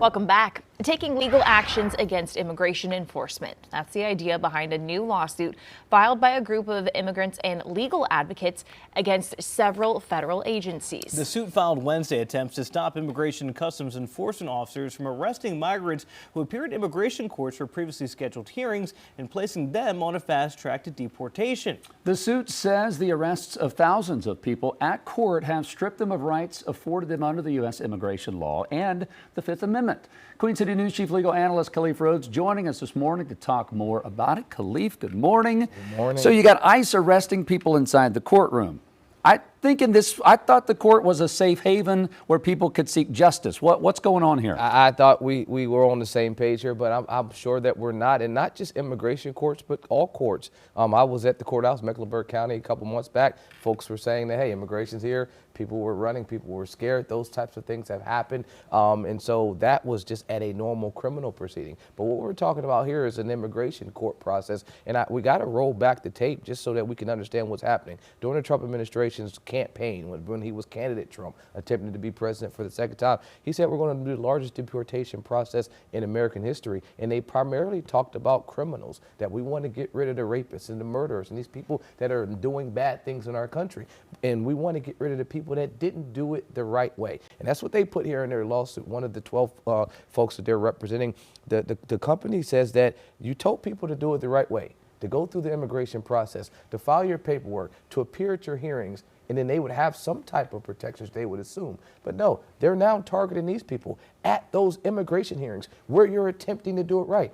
Welcome back. Taking legal actions against immigration enforcement. That's the idea behind a new lawsuit filed by a group of immigrants and legal advocates against several federal agencies. The suit filed Wednesday attempts to stop Immigration and Customs Enforcement officers from arresting migrants who appeared in immigration courts for previously scheduled hearings and placing them on a fast track to deportation. The suit says the arrests of thousands of people at court have stripped them of rights afforded them under the U.S. immigration law and the Fifth Amendment. Queen City News Chief Legal Analyst Khalif Rhodes joining us this morning to talk more about it. Khalif, good morning. Good morning. So you got ICE arresting people inside the courtroom. I thought the court was a safe haven where people could seek justice. What's going on here? I thought we were on the same page here, but I'm sure that we're not, and not just immigration courts, but all courts. I was at the courthouse, Mecklenburg County, a couple months back. Folks were saying that, hey, immigration's here. People were running, people were scared. Those types of things have happened. And so that was just at a normal criminal proceeding. But what we're talking about here is an immigration court process. And we got to roll back the tape just so that we can understand what's happening. During the Trump administration's campaign, when he was candidate Trump, attempting to be president for the second time, he said we're going to do the largest deportation process in American history. And they primarily talked about criminals, that we want to get rid of the rapists and the murderers and these people that are doing bad things in our country. And we want to get rid of the people that didn't do it the right way. And that's what they put here in their lawsuit. One of the 12 folks that they're representing, the company says that you told people to do it the right way, to go through the immigration process, to file your paperwork, to appear at your hearings, and then they would have some type of protections, they would assume. But no, they're now targeting these people at those immigration hearings where you're attempting to do it right.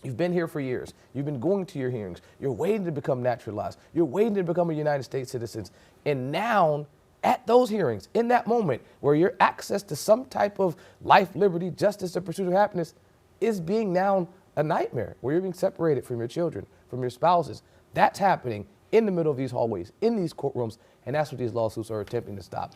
You've been here for years. You've been going to your hearings. You're waiting to become naturalized. You're waiting to become a United States citizen. And now, at those hearings, in that moment where your access to some type of life, liberty, justice, or pursuit of happiness is being now a nightmare, where you're being separated from your children, from your spouses. That's happening in the middle of these hallways, in these courtrooms, and that's what these lawsuits are attempting to stop.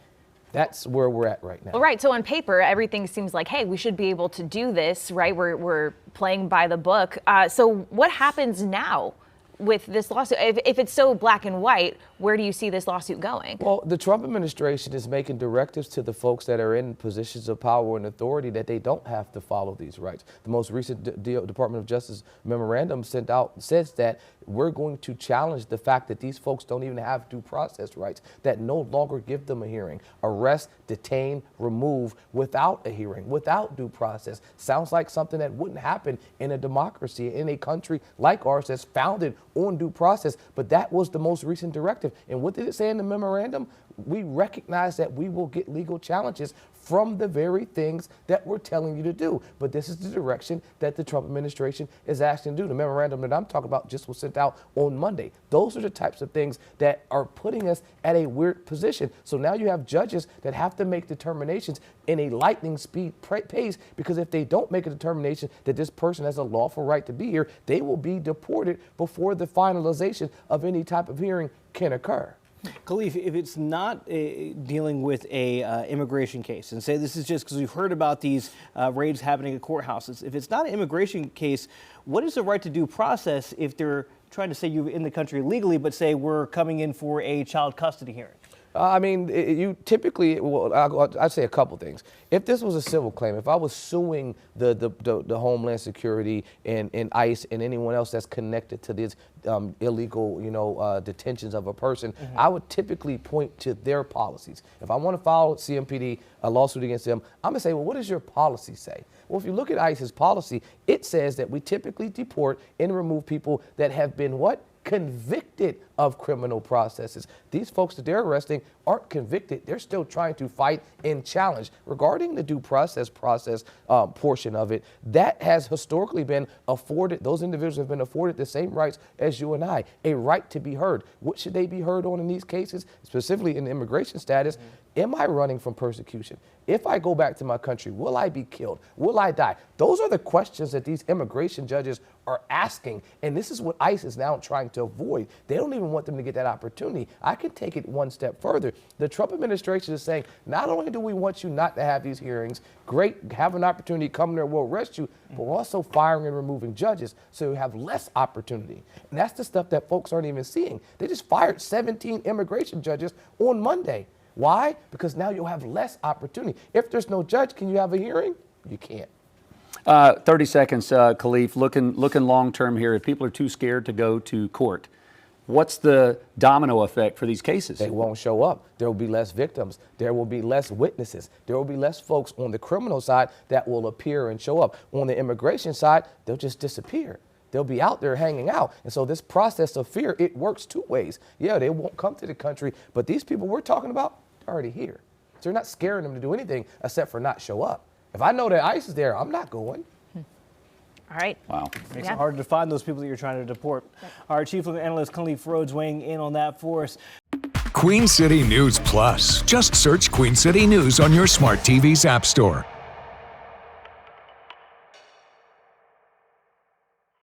That's where we're at right now. Well, right. So on paper, everything seems like, hey, we should be able to do this, right? We're playing by the book. So what happens now with this lawsuit? If it's so black and white, where do you see this lawsuit going? Well, the Trump administration is making directives to the folks that are in positions of power and authority that they don't have to follow these rights. The most recent Department of Justice memorandum sent out says that we're going to challenge the fact that these folks don't even have due process rights, that no longer give them a hearing, arrest, detain, remove without a hearing, without due process. Sounds like something that wouldn't happen in a democracy, in a country like ours that's founded on due process. But that was the most recent directive. And what did it say in the memorandum? We recognize that we will get legal challenges from the very things that we're telling you to do. But this is the direction that the Trump administration is asking to do. The memorandum that I'm talking about just was sent out on Monday. Those are the types of things that are putting us at a weird position. So now you have judges that have to make determinations in a lightning speed pace, because if they don't make a determination that this person has a lawful right to be here, they will be deported before the finalization of any type of hearing can occur. Khalif, if it's not dealing with a immigration case, and say this is just because we've heard about these raids happening at courthouses, if it's not an immigration case, what is the right to due process if they're trying to say you're in the country legally, but say we're coming in for a child custody hearing? I mean, you typically, well, I'd say a couple things. If this was a civil claim, if I was suing the Homeland Security and ICE and anyone else that's connected to these illegal, detentions of a person, I would typically point to their policies. If I want to file CMPD, a lawsuit against them, I'm going to say, well, what does your policy say? Well, if you look at ICE's policy, it says that we typically deport and remove people that have been what? Convicted of criminal processes. These folks that they're arresting aren't convicted. They're still trying to fight and challenge. Regarding the due process portion of it, that has historically been afforded, those individuals have been afforded the same rights as you and I, a right to be heard. What should they be heard on in these cases, specifically in the immigration status? Am I running from persecution? If I go back to my country, will I be killed? Will I die? Those are the questions that these immigration judges are asking, and this is what ICE is now trying to avoid. They don't even want them to get that opportunity. I can take it one step further. The Trump administration is saying, not only do we want you not to have these hearings, great, have an opportunity, come there, we'll arrest you, but we're also firing and removing judges so you have less opportunity. And that's the stuff that folks aren't even seeing. They just fired 17 immigration judges on Monday. Why? Because now you'll have less opportunity. If there's no judge, can you have a hearing? You can't. 30 seconds, Khalif. Looking long term here. If people are too scared to go to court, what's the domino effect for these cases? They won't show up. There will be less victims. There will be less witnesses. There will be less folks on the criminal side that will appear and show up. On the immigration side, they'll just disappear. They'll be out there hanging out. And so this process of fear, it works two ways. Yeah, they won't come to the country, but these people we're talking about are already here. So you're not scaring them to do anything except for not show up. If I know that ICE is there, I'm not going. All right. Wow. Makes it harder to find those people that you're trying to deport. Our Chief Legal Analyst Khalif Rhodes weighing in on that for us. Queen City News Plus. Just search Queen City News on your smart TV's app store.